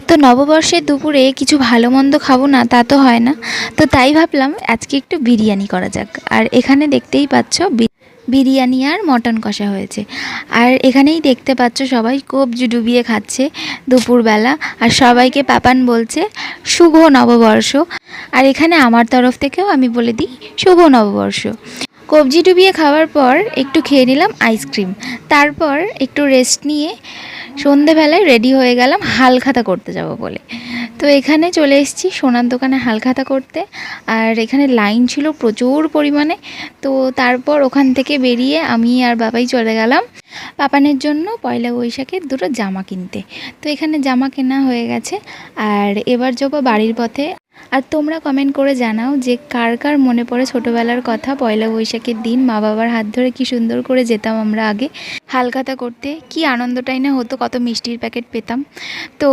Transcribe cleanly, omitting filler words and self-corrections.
তো নববর্ষের দুপুরে কিছু ভালো মন্দ খাবো না তা তো হয় না। তো তাই ভাবলাম আজকে একটু বিরিয়ানি করা যাক। আর এখানে দেখতেই পাচ্ছ বিরিয়ানি আর মটন কষা হয়েছে। আর এখানেই দেখতে পাচ্ছ সবাই কবজি ডুবিয়ে খাচ্ছে দুপুরবেলা। আর সবাইকে পাপান বলছে শুভ নববর্ষ। আর এখানে আমার তরফ থেকেও আমি বলে দিই শুভ নববর্ষ। কবজি ডুবিয়ে খাওয়ার পর একটু খেয়ে নিলাম আইসক্রিম। তারপর একটু রেস্ট নিয়ে সন্ধেবেলায় রেডি হয়ে গেলাম হালখাতা করতে যাব বলে। তো এখানে চলে এসেছি সোনার দোকানে হালখাতা করতে। আর এখানে লাইন ছিল প্রচুর পরিমাণে। তো তারপর ওখান থেকে বেরিয়ে আমি আর বাবাই চলে গেলাম পাপানের জন্য পয়লা বৈশাখের দুটো জামা কিনতে। তো এখানে জামা কেনা হয়ে গেছে। আর এবার যাবো বাড়ির পথে। আর তোমরা কমেন্ট করে জানাও যে কার কার মনে পড়ে ছোটোবেলার কথা, পয়লা বৈশাখের দিন মা বাবার হাত ধরে কি সুন্দর করে যেতাম আমরা আগে হালখাতা করতে, কি আনন্দটাই না হতো, কত মিষ্টির প্যাকেট পেতাম। তো